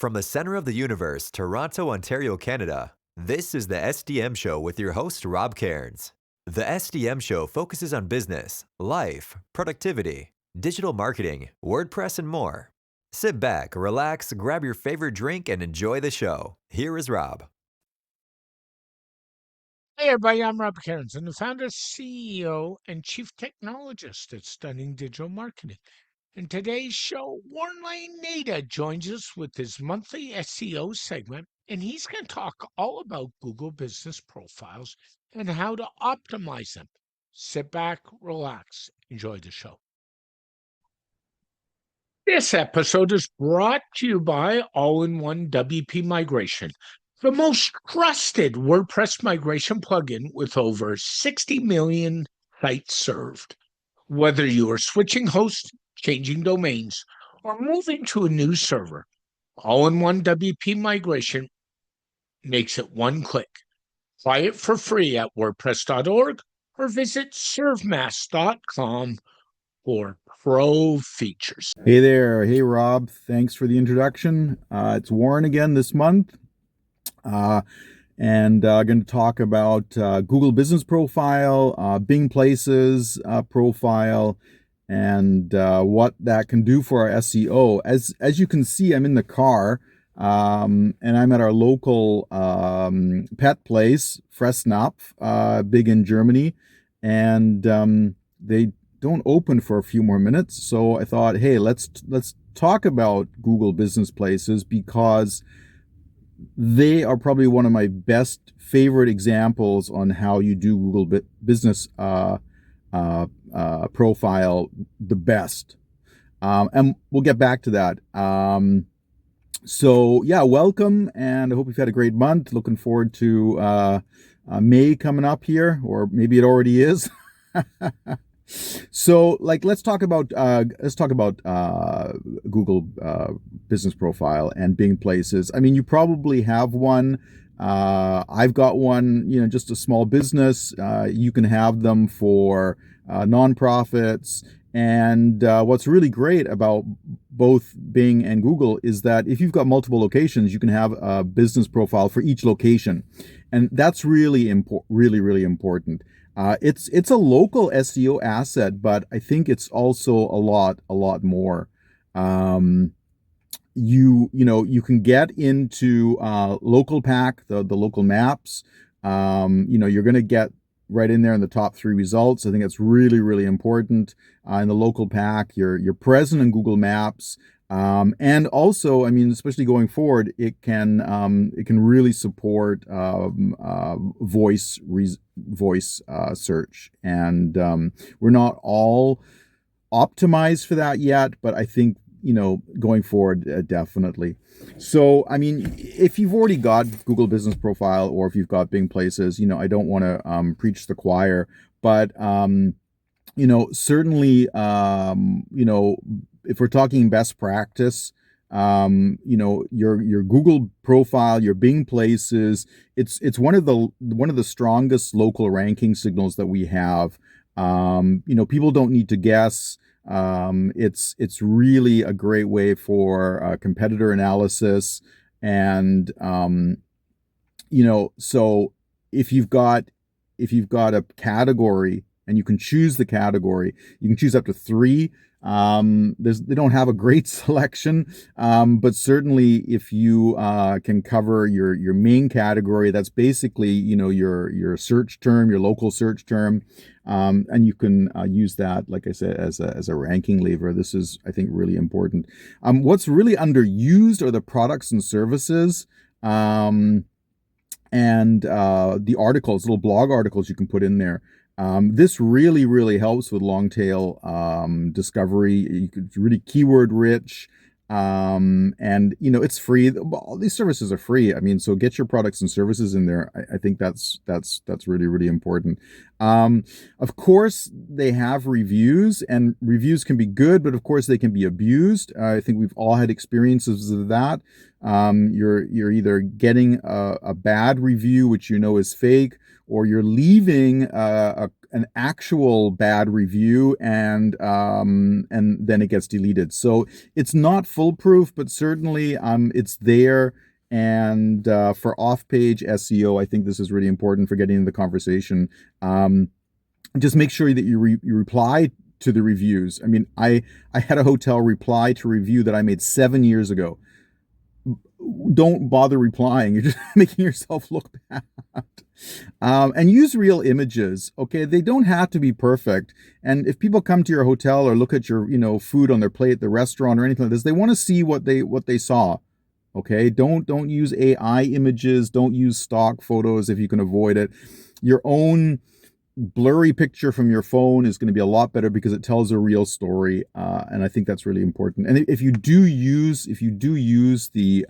From the center of the universe, Toronto, Ontario, Canada, this is the SDM Show with your host, Rob Cairns. The SDM Show focuses on business, life, productivity, digital marketing, WordPress, and more. Sit back, relax, grab your favorite drink, and enjoy the show. Here is Rob. Hey everybody, I'm Rob Cairns. I'm the founder, CEO, and Chief Technologist at Stunning Digital Marketing. In today's show, Warren Laine-Naida joins us with his monthly SEO segment, and he's going to talk all about Google business profiles and how to optimize them. Sit back, relax, enjoy the show. This episode is brought to you by All-in-One WP Migration, the most trusted WordPress migration plugin with over 60 million sites served. Whether you are switching hosts, changing domains, or moving to a new server, All-in-One WP Migration makes it one click. Try it for free at WordPress.org or visit servemass.com for pro features. Hey there. Hey, Rob. Thanks for the introduction. It's Warren again this month. And going to talk about Google Business Profile, Bing Places profile, and what that can do for our SEO. As you can see, I'm in the car, and I'm at our local pet place, Fressnapf, big in Germany, and they don't open for a few more minutes. So I thought, hey, let's talk about Google Business Places because they are probably one of my best favorite examples on how you do Google Business Profile the best. And we'll get back to that. So yeah, welcome, and I hope you've had a great month. Looking forward to May coming up here, or maybe it already is. So, let's talk about Google Business Profile and Bing Places. I mean, you probably have one. I've got one. Just a small business. You can have them for nonprofits. And what's really great about both Bing and Google is that if you've got multiple locations, you can have a business profile for each location, and that's really really important. It's a local SEO asset, but I think it's also a lot more. You can get into local pack, the local maps. You're going to get right in there in the top 3 results. I think it's really important. In the local pack, you're present in Google Maps. And also, I mean, especially going forward, it can really support voice search, and we're not all optimized for that yet, but I think going forward, definitely. So, I mean, if you've already got Google Business Profile or if you've got Bing Places, I don't want to preach the choir, but certainly, if we're talking best practice, your Google profile, your Bing Places, it's one of the strongest local ranking signals that we have. People don't need to guess. It's really a great way for competitor analysis, and so if you've got a category and you can choose the category, you can choose up to 3. They don't have a great selection, but certainly if you can cover your main category, that's basically your search term, your local search term, and you can use that, like I said, as a ranking lever. This is, I think, really important. What's really underused are the products and services, and the articles, little blog articles you can put in there. This really helps with long tail discovery. It's really keyword rich, and it's free. All these services are free. I mean, so get your products and services in there. I think that's really important. Of course, they have reviews, and reviews can be good, but of course they can be abused. I think we've all had experiences of that. You're either getting a bad review, which is fake, or you're leaving an an actual bad review, and then it gets deleted. So it's not foolproof, but certainly it's there. And for off-page SEO, I think this is really important for getting into the conversation. Just make sure that you reply to the reviews. I mean, I had a hotel reply to a review that I made 7 years ago. Don't bother replying. You're just making yourself look bad. And use real images. Okay, they don't have to be perfect. And if people come to your hotel or look at your, food on their plate at the restaurant or anything like this, they want to see what they saw. Okay, don't use AI images. Don't use stock photos if you can avoid it. Your own blurry picture from your phone is going to be a lot better because it tells a real story, and I think that's really important. And if you do use the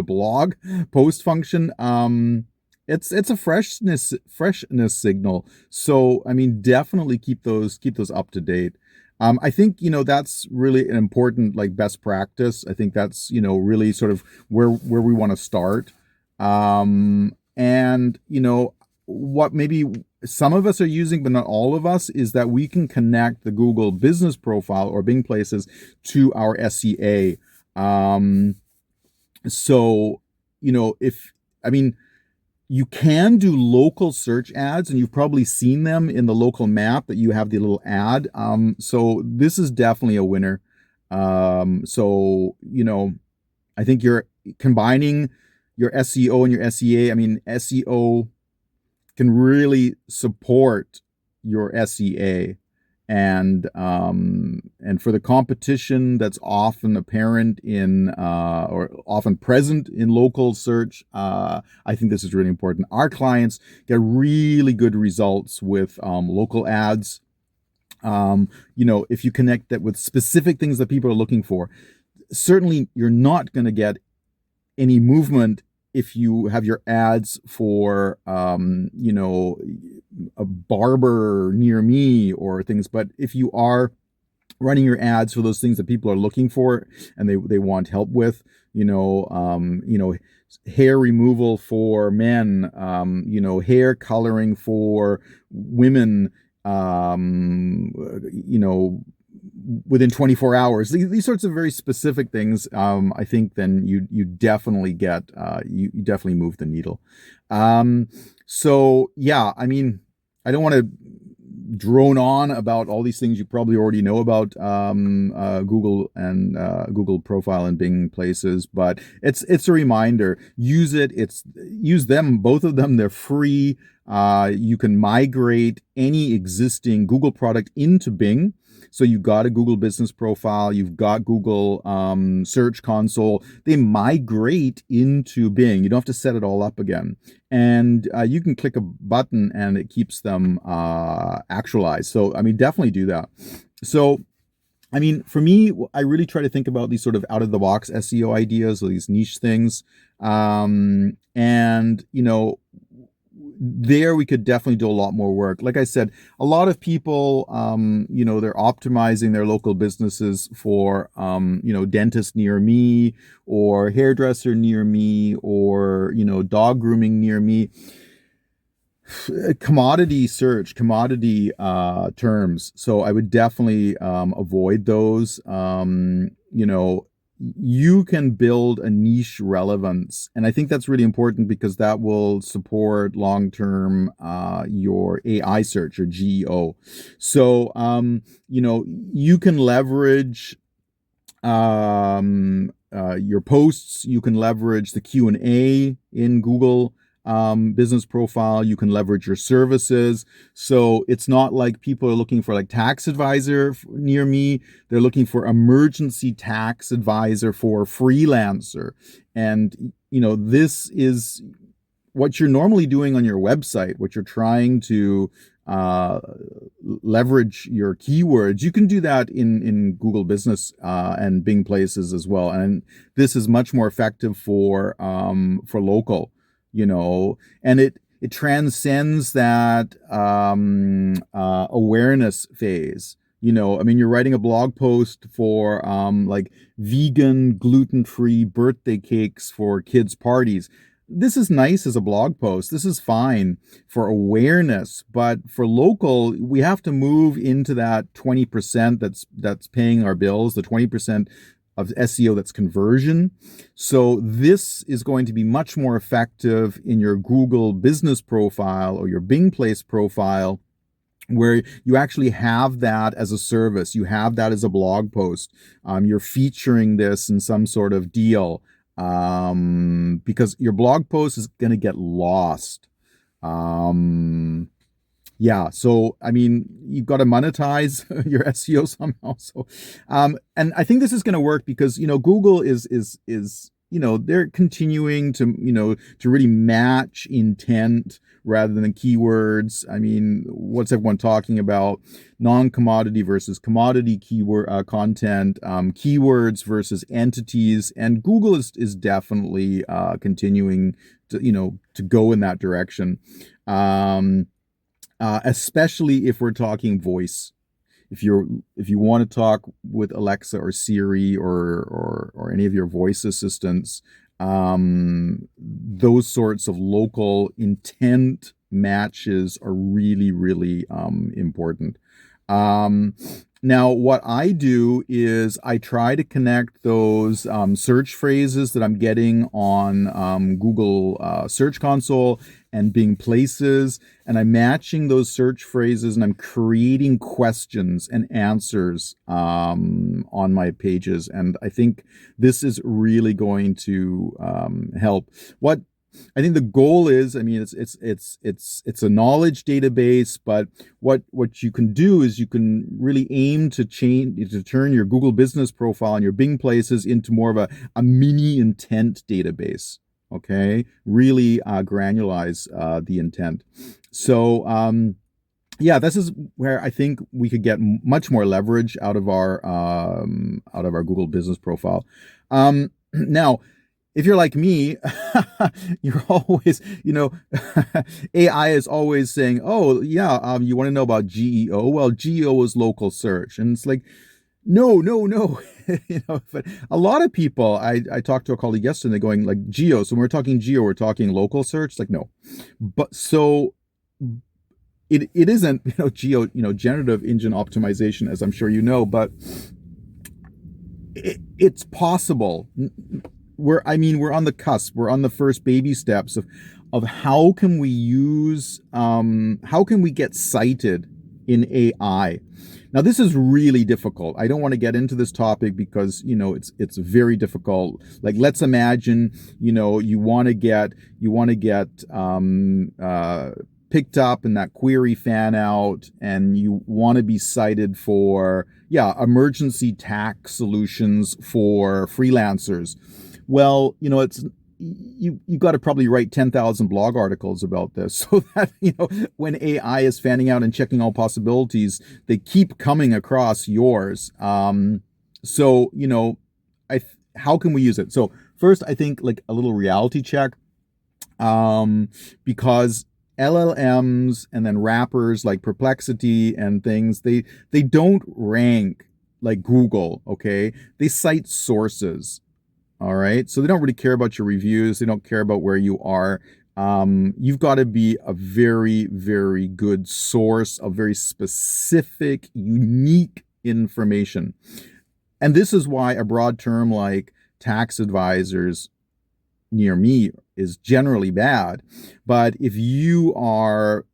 blog post function, it's a freshness signal. So I mean, definitely keep those up to date. I think that's really an important best practice. I think that's really sort of where we want to start. And what maybe some of us are using, but not all of us, is that we can connect the Google Business Profile or Bing Places to our SEA. So, you can do local search ads, and you've probably seen them in the local map that you have the little ad. So this is definitely a winner. I think you're combining your SEO and your SEA. I mean, SEO can really support your SEA, and for the competition that's often apparent in or often present in local search, I think this is really important. Our clients get really good results with local ads. If you connect that with specific things that people are looking for, certainly you're not going to get any movement if you have your ads for a barber near me or things. But if you are running your ads for those things that people are looking for and they want help with, hair removal for men, hair coloring for women, within 24 hours, these sorts of very specific things, I think then you definitely get, you definitely move the needle. So yeah, I mean, I don't want to drone on about all these things you probably already know about Google and Google Profile and Bing Places, but it's a reminder. Use it. Use them, both of them. They're free. You can migrate any existing Google product into Bing. So you've got a Google Business Profile, you've got Google Search Console. They migrate into Bing. You don't have to set it all up again. And you can click a button and it keeps them actualized. So, I mean, definitely do that. So, I mean, for me, I really try to think about these sort of out-of-the-box SEO ideas or these niche things. There we could definitely do a lot more work. Like I said, a lot of people, they're optimizing their local businesses for, dentist near me or hairdresser near me or, dog grooming near me. Commodity search, commodity terms. So I would definitely avoid those. You can build a niche relevance. And I think that's really important because that will support long-term your AI search or GEO. So, you can leverage your posts. You can leverage the Q&A in Google Business Profile. You can leverage your services. So it's not like people are looking for tax advisor near me. They're looking for emergency tax advisor for freelancer. And, this is what you're normally doing on your website, what you're trying to leverage your keywords. You can do that in Google Business and Bing Places as well. And this is much more effective for local. And it transcends that awareness phase. You're writing a blog post for vegan, gluten-free birthday cakes for kids' parties. this is nice as a blog post. This is fine for awareness, but for local, we have to move into that 20% that's paying our bills, the 20% of SEO that's conversion. So this is going to be much more effective in your Google business profile or your Bing Place profile, where you actually have that as a service, you have that as a blog post. You're featuring this in some sort of deal, because your blog post is going to get lost. Yeah, so I mean, you've got to monetize your SEO somehow. So, and I think this is going to work because Google is they're continuing to to really match intent rather than keywords. I mean, what's everyone talking about? Non-commodity versus commodity keyword content, keywords versus entities, and Google is definitely continuing to go in that direction. Especially if we're talking voice. If you want to talk with Alexa or Siri or any of your voice assistants, those sorts of local intent matches are really, really important. Now, what I do is I try to connect those search phrases that I'm getting on Google Search Console and Bing Places, and I'm matching those search phrases and I'm creating questions and answers on my pages. And I think this is really going to help. What I think the goal is, I mean, it's a knowledge database, but what you can do is you can really aim to turn your Google business profile and your Bing Places into more of a mini intent database. Okay, really granularize the intent. So yeah, this is where I think we could get much more leverage out of our Google business profile. Now, if you're like me, you're always, AI is always saying, oh, yeah, you want to know about GEO? Well, GEO is local search. And it's like, no. But a lot of people, I talked to a colleague yesterday, going like geo. So when we're talking geo, we're talking local search. Like, no. But so it isn't, geo, generative engine optimization, as I'm sure you know, but it's possible. We're on the cusp. We're on the first baby steps of how can we get cited in AI. Now, this is really difficult. I don't want to get into this topic because, it's very difficult. Like, let's imagine, you want to get picked up in that query fan out, and you want to be cited for, emergency tax solutions for freelancers. Well, you got to probably write 10,000 blog articles about this so that, when AI is fanning out and checking all possibilities, they keep coming across yours. So, how can we use it? So first, I think like a little reality check, because LLMs and then wrappers like Perplexity and things, they don't rank like Google, okay? They cite sources. All right. So they don't really care about your reviews. They don't care about where you are. You've got to be a very, very good source of very specific, unique information. And this is why a broad term like tax advisors near me is generally bad. But if you are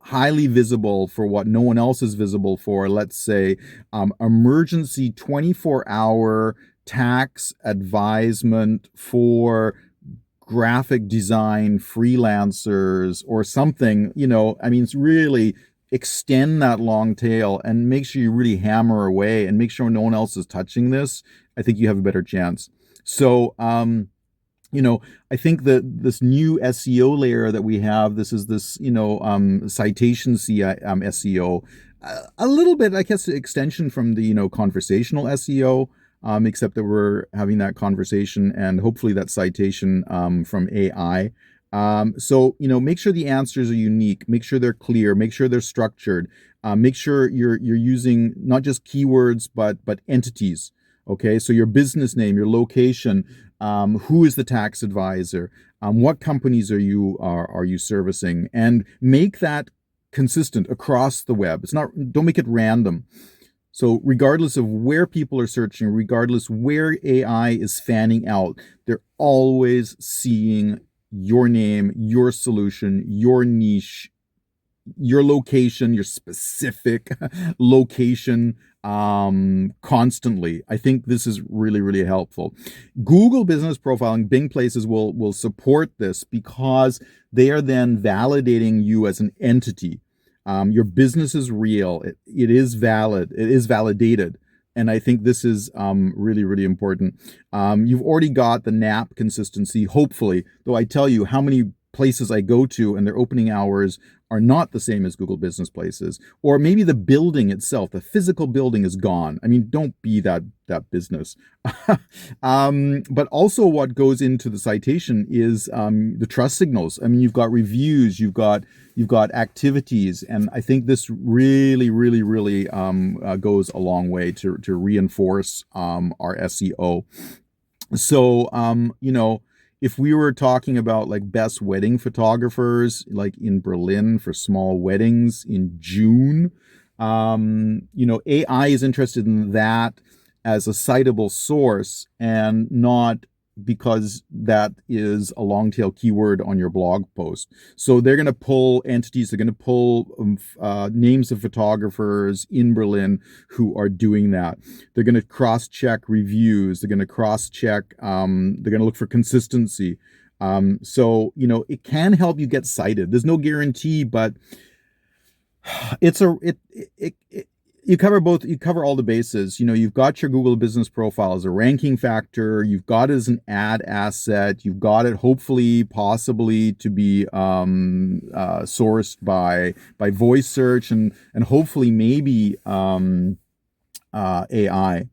highly visible for what no one else is visible for, let's say emergency 24-hour tax advisement for graphic design freelancers or something, it's really extend that long tail and make sure you really hammer away and make sure no one else is touching this. I think you have a better chance. So, I think that this new SEO layer that we have, this citation SEO, a little bit, I guess, extension from the, conversational SEO, except that we're having that conversation and hopefully that citation from AI. So, make sure the answers are unique, make sure they're clear, make sure they're structured, make sure you're using not just keywords, but entities. Okay, so your business name, your location, who is the tax advisor, What companies are you servicing, and make that consistent across the web. Don't make it random. So regardless of where people are searching, regardless where AI is fanning out, they're always seeing your name, your solution, your niche, your location, your specific location constantly. I think this is really, really helpful. Google Business Profiling, Bing Places will support this because they are then validating you as an entity. Your business is real. It is valid. It is validated. And I think this is really, really important. You've already got the NAP consistency, hopefully, though I tell you how many places I go to and their opening hours are not the same as Google Business Places. Or maybe the building itself, the physical building is gone. I mean, don't be that business. But also what goes into the citation is the trust signals. I mean, you've got reviews, you've got activities, and I think this really, really, really goes a long way to reinforce our SEO. So, if we were talking about like best wedding photographers, like in Berlin for small weddings in June, AI is interested in that as a citable source, and not because that is a long tail keyword on your blog post. So they're going to pull entities, they're going to pull names of photographers in Berlin who are doing that. They're going to cross-check reviews, they're going to cross-check, they're going to look for consistency. So it can help you get cited. There's no guarantee, but you cover all the bases. You've got your Google Business Profile as a ranking factor, you've got it as an ad asset, you've got it hopefully possibly to be sourced by voice search, and hopefully maybe AI.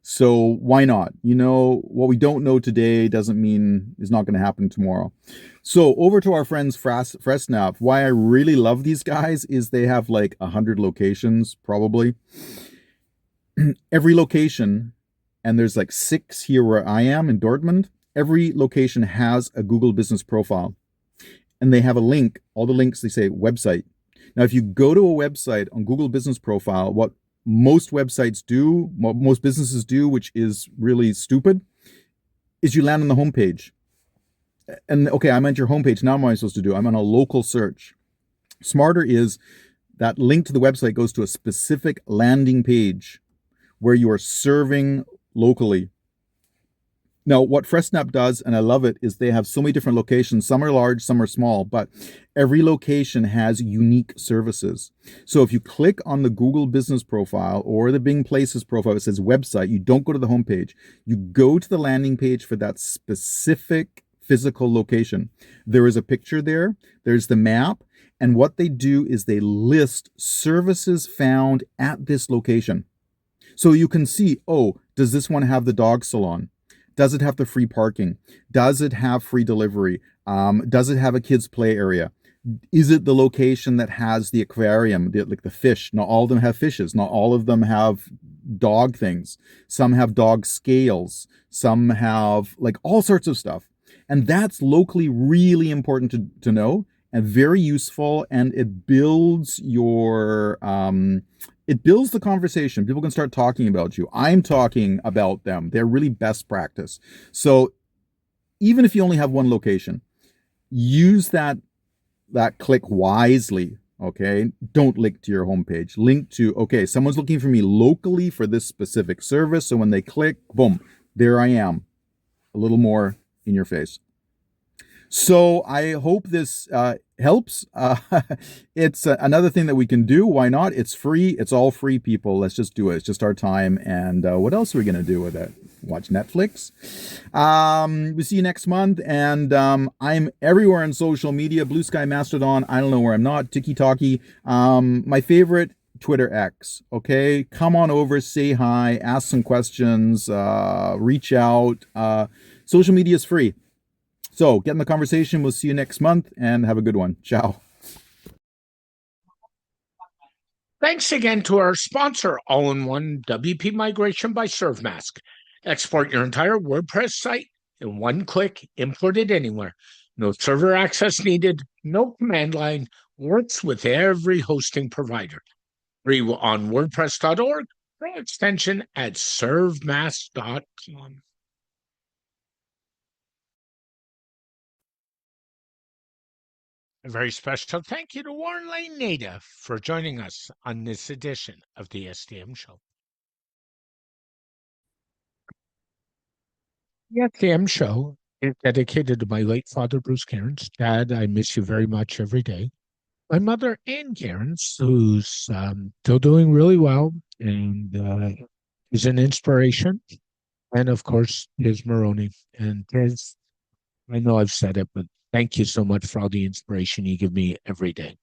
So why not? What we don't know today doesn't mean is not going to happen tomorrow. So over to our friends Fressnapf. Why I really love these guys is they have like 100 locations, probably. Every location, and there's like 6 here where I am in Dortmund, every location has a Google Business Profile. And they have a link, all the links, they say website. Now, if you go to a website on Google Business Profile, what most websites do, what most businesses do, which is really stupid, is you land on the homepage. And okay, I'm at your homepage. Now what am I supposed to do? I'm on a local search. Smarter is that link to the website goes to a specific landing page where you are serving locally. Now, what Fressnapf does, and I love it, is they have so many different locations. Some are large, some are small, but every location has unique services. So if you click on the Google Business Profile or the Bing Places profile, it says website, you don't go to the homepage. You go to the landing page for that specific physical location. There is a picture there. There's the map. And what they do is they list services found at this location. So you can see, oh, does this one have the dog salon? Does it have the free parking? Does it have free delivery? Does it have a kids' play area? Is it the location that has the aquarium, like the fish? Not all of them have fishes. Not all of them have dog things. Some have dog scales. Some have like all sorts of stuff. And that's locally really important to know, and very useful. And it builds your... it builds the conversation. People can start talking about you. I'm talking about them. They're really best practice. So even if you only have one location, use that click wisely, okay? Don't link to your homepage. Link to, okay, someone's looking for me locally for this specific service. So when they click, boom, there I am. A little more in your face. So I hope this helps. It's another thing that we can do. Why not? It's free. It's all free, people. Let's just do it. It's just our time. And what else are we going to do with it? Watch Netflix. We'll see you next month. And I'm everywhere on social media. Blue Sky, Mastodon. I don't know where I'm not. Tiki-Talkie. My favorite, Twitter X. Okay? Come on over. Say hi. Ask some questions. Reach out. Social media is free. So get in the conversation. We'll see you next month, and have a good one. Ciao. Thanks again to our sponsor, All-in-One WP Migration by ServeMask. Export your entire WordPress site in one click, import it anywhere. No server access needed, no command line, works with every hosting provider. Free on WordPress.org, or extension at servemass.com. A very special thank you to Warren Laine-Naida for joining us on this edition of the SDM Show. The SDM Show is dedicated to my late father, Bruce Cairns. Dad, I miss you very much every day. My mother, Ann Cairns, who's still doing really well and is an inspiration. And of course, Tiz Maroney. And Tiz, I know I've said it, but thank you so much for all the inspiration you give me every day.